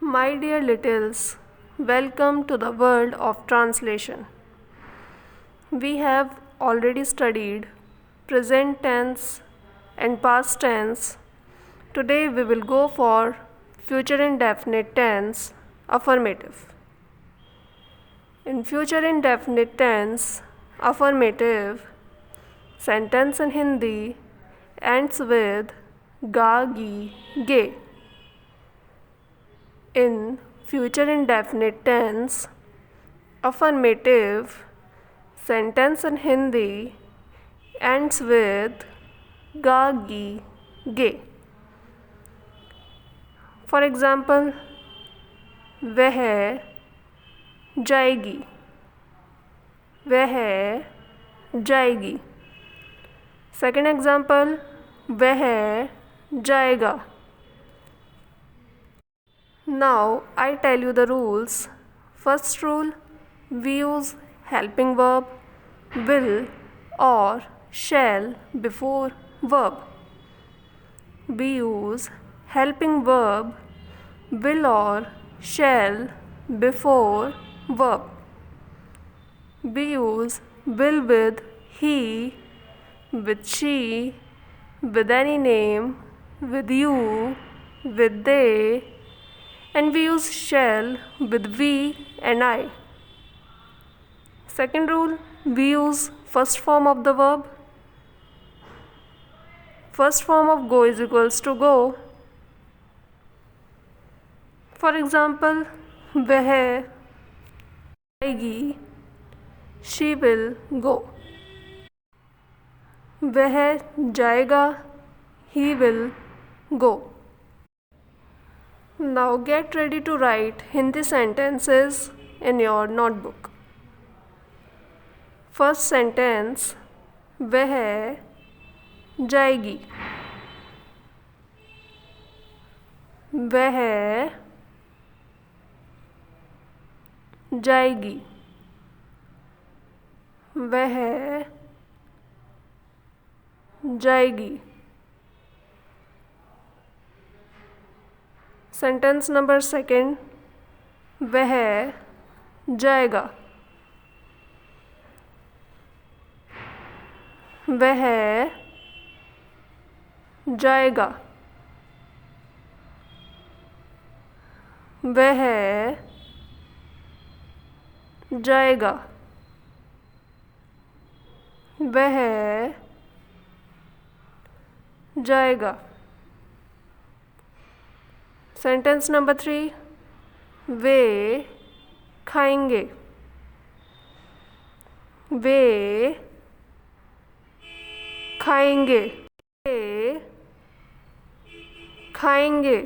My dear littles, welcome to the world of translation. We have already studied present tense and past tense. Today we will go for future indefinite tense, affirmative. In future indefinite tense, affirmative, sentence in Hindi ends with ga, gi, ge. In future indefinite tense, affirmative, sentence in Hindi ends with ga, gi, ge. For example, वह जाएगी, वह जाएगी. Second example, वह जाएगा. Now I tell you the rules. First rule, we use helping verb will or shall before verb. We use helping verb will or shall before verb. We use will with he, with she, with any name, with you, with they, and we use shall with we and I. Second rule, we use first form of the verb. First form of go is equals to go. For example, वह जाएगी, she will go. वह जाएगा, he will go. Now get ready to write Hindi sentences in your notebook. First sentence, वह जाएगी, वह जाएगी, वह जाएगी. सेंटेंस नंबर सेकंड, वह जाएगा, वह जाएगा, वह जाएगा, वह जाएगा. सेंटेंस नंबर 3, वे खाएंगे, वे खाएंगे, वे खाएंगे,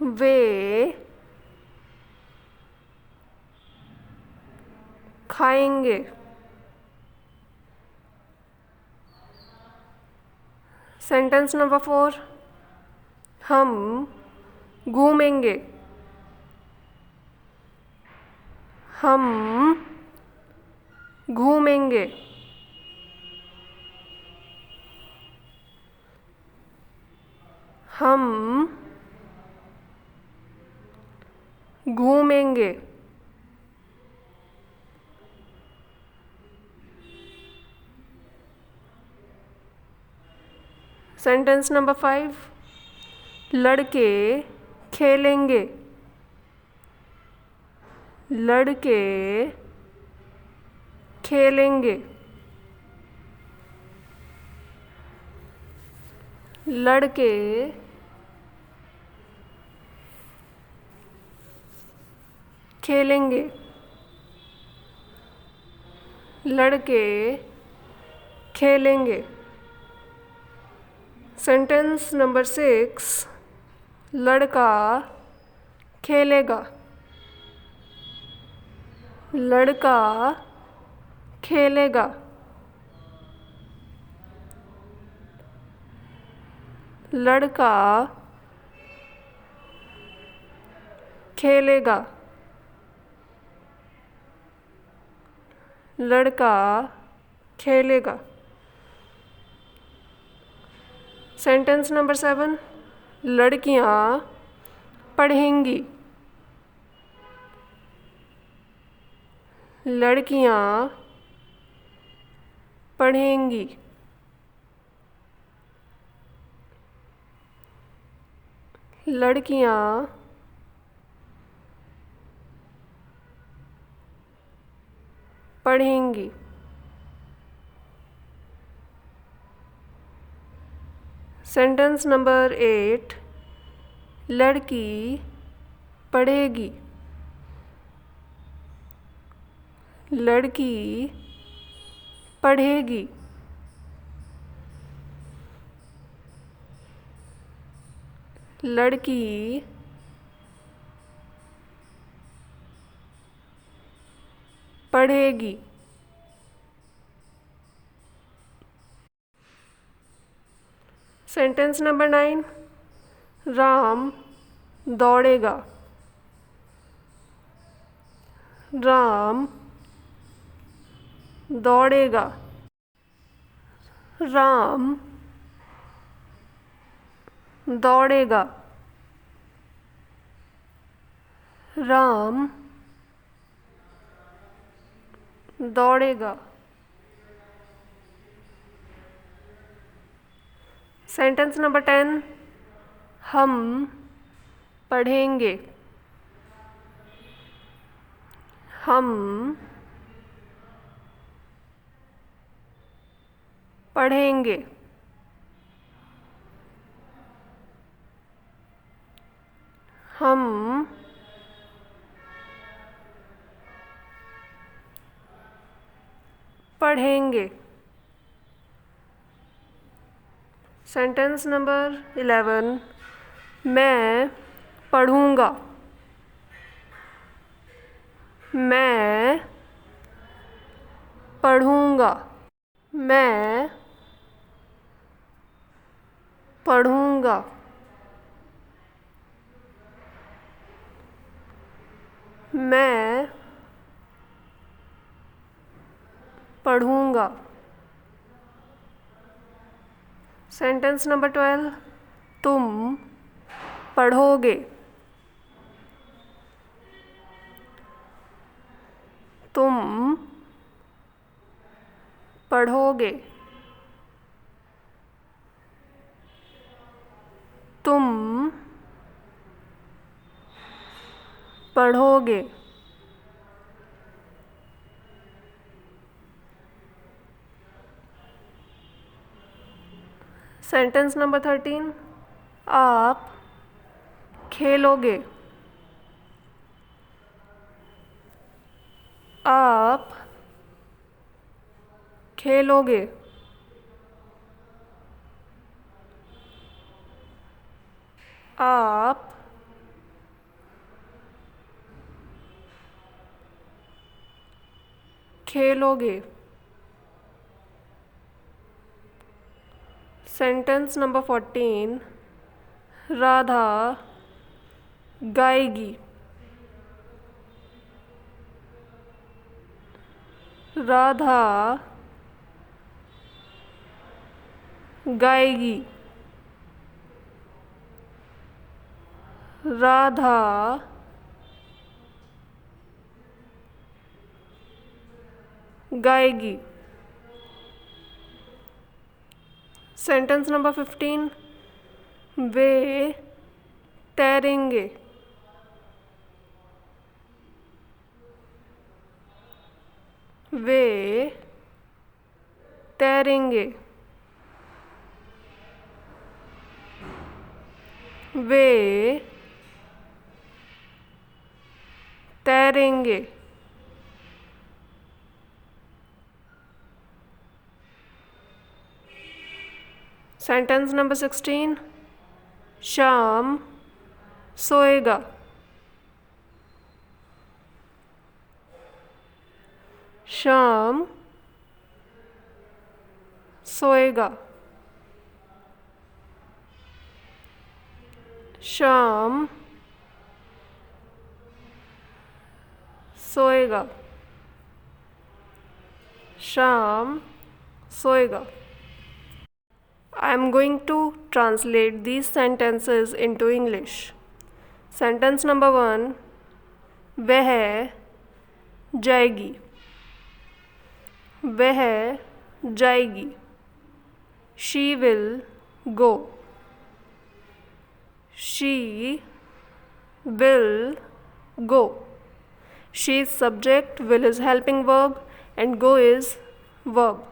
वे खाएंगे. सेंटेंस नंबर 4, हम घूमेंगे, हम घूमेंगे, हम घूमेंगे. सेंटेंस नंबर 5, लड़के खेलेंगे, लड़के खेलेंगे, लड़के खेलेंगे, लड़के खेलेंगे. सेंटेंस नंबर 6, लड़का खेलेगा, लड़का खेलेगा, लड़का खेलेगा, लड़का खेलेगा. सेंटेंस नंबर 7, लड़कियाँ पढ़ेंगी। लड़कियाँ पढ़ेंगी। लड़कियाँ पढ़ेंगी। सेंटेंस नंबर 8, लड़की पढ़ेगी। लड़की पढ़ेगी। लड़की पढ़ेगी। सेंटेंस नंबर 9, राम दौड़ेगा। राम दौड़ेगा। राम दौड़ेगा। राम दौड़ेगा। सेंटेंस नंबर 10, हम पढ़ेंगे। हम पढ़ेंगे। हम पढ़ेंगे। सेंटेंस नंबर 11, मैं पढ़ूँगा। मैं पढ़ूँगा। मैं पढ़ूँगा। मैं पढ़ूँगा। सेंटेंस नंबर 12, तुम पढ़ोगे। तुम पढ़ोगे। तुम पढ़ोगे। सेंटेंस नंबर 13, आप खेलोगे। आप खेलोगे। आप खेलोगे। सेंटेंस नंबर 14, राधा गाएगी। राधा गाएगी। राधा गाएगी। सेंटेंस नंबर 15, वे तैरेंगे। वे तैरेंगे। वे तैरेंगे। सेंटेंस नंबर 16, श्याम सोएगा। श्याम सोएगा। श्याम सोएगा। श्याम सोएगा। I am going to translate these sentences into English. Sentence number 1, वह जाएगी, वह जाएगी. She will go. She will go. She is subject, will is helping verb, and go is verb.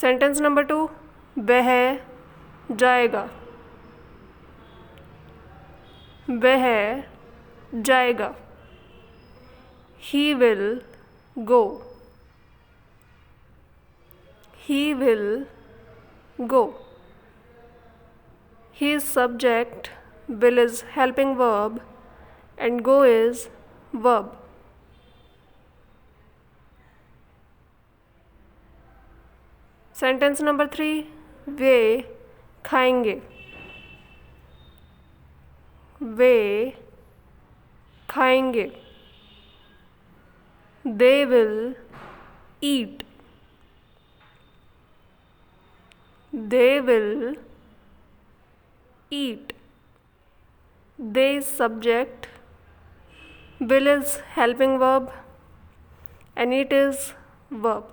Sentence number 2, वह जाएगा, वह जाएगा. He will go. He will go. He is subject, will is helping verb, and go is verb. Sentence number 3, वे खाएंगे, वे खाएंगे. They will eat. They will eat. They is subject, will is helping verb, and eat is verb.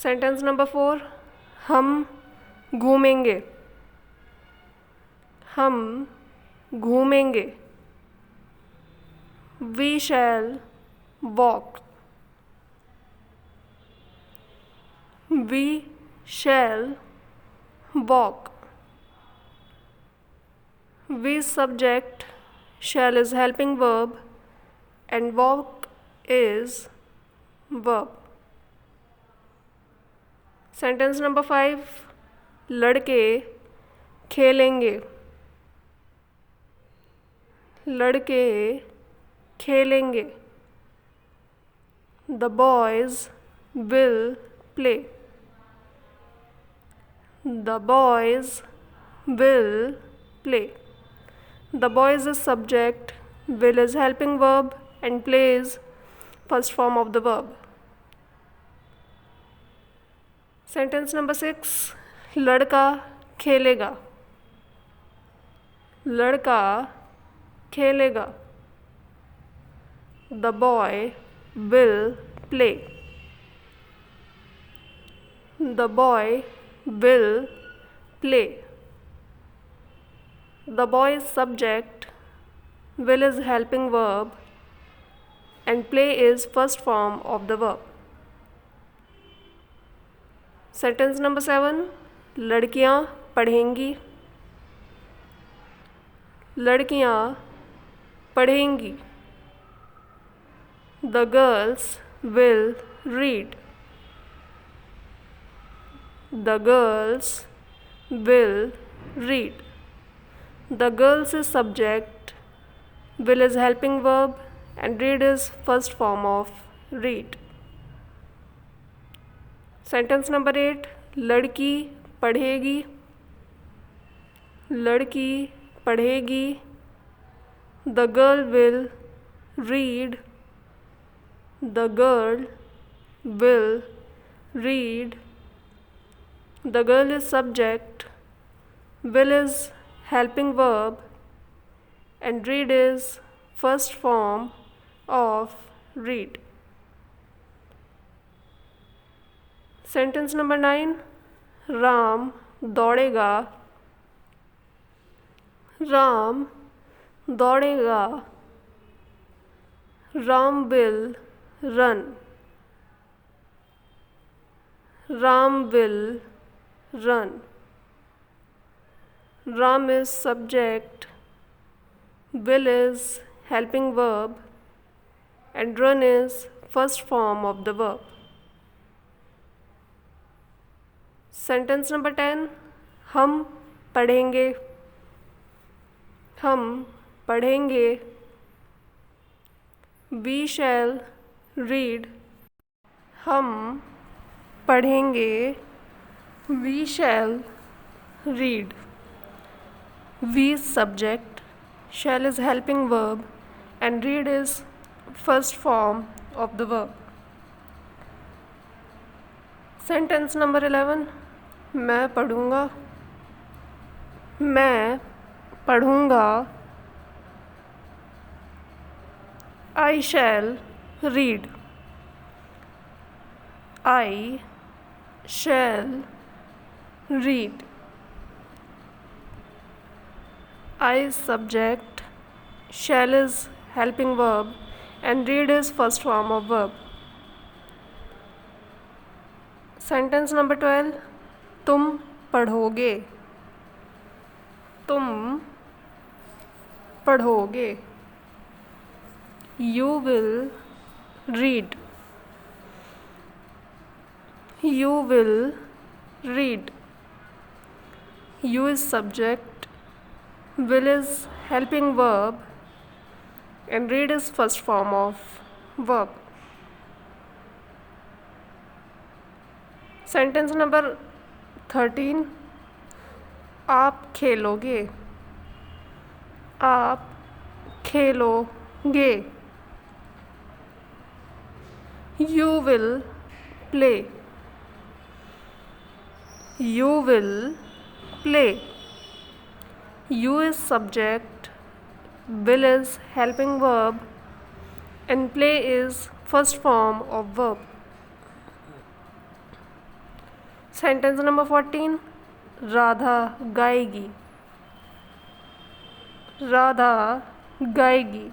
Sentence number 4, हम घूमेंगे, हम घूमेंगे. We shall walk. We shall walk. We subject, shall is helping verb, and walk is verb. Sentence number 5, लड़के खेलेंगे, लड़के खेलेंगे. The boys will play. The boys will play. The boys is subject, will is helping verb, and play is first form of the verb. Sentence number 6, लड़का खेलेगा, लड़का खेलेगा. The boy will play. The boy will play. The boy is subject, will is helping verb, and play is first form of the verb. Sentence number 7, लड़कियाँ पढ़ेंगी, लड़कियाँ पढ़ेंगी. The girls will read. The girls will read. The girls is subject, will is helping verb, and read is first form of read. Sentence number 8, लड़की पढ़ेगी, लड़की पढ़ेगी. The girl will read. The girl will read. The girl is subject, will is helping verb, and read is first form of read. Sentence number 9, Ram दौड़ेगा, Ram दौड़ेगा. Ram will run. Ram will run. Ram is subject, will is helping verb, and run is first form of the verb. Sentence number 10, हम पढ़ेंगे, हम पढ़ेंगे. We shall read. हम पढ़ेंगे. We shall read. We is subject, shall is helping verb, and read is first form of the verb. Sentence number 11, मैं पढ़ूँगा। मैं पढ़ूँगा। I shall read. I shall read. I is subject, shall is helping verb, and read is first form of verb. Sentence number 12, तुम पढ़ोगे। तुम पढ़ोगे। You will read. You will read. You is subject, will is helping verb, and read is first form of verb. Sentence number 13, आप खेलोगे। आप खेलोगे। You will play. You will play. You is subject, will is helping verb, and play is first form of verb. Sentence number 14, Radha गाएगी। राधा गाएगी।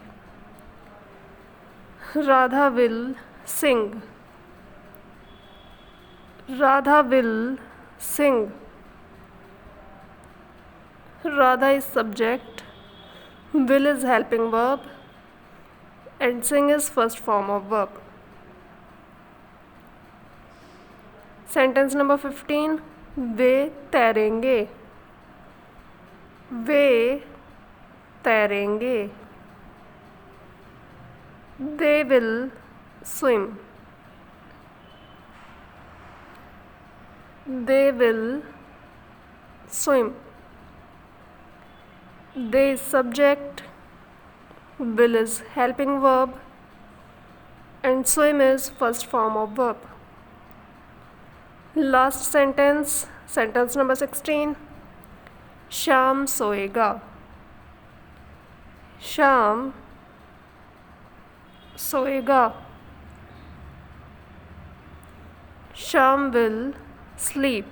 Radha will sing. Radha will sing. Radha is subject, will is helping verb, and sing is first form of verb. Sentence number 15, वे तैरेंगे। वे तैरेंगे। They will swim. They will swim. They is subject, will is helping verb, and swim is first form of verb. Last sentence, sentence number 16, शाम सोएगा। शाम सोएगा। Sham will sleep.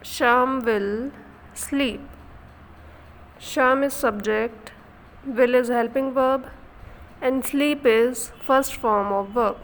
Sham will sleep. Sham is subject, will is helping verb, and sleep is first form of verb.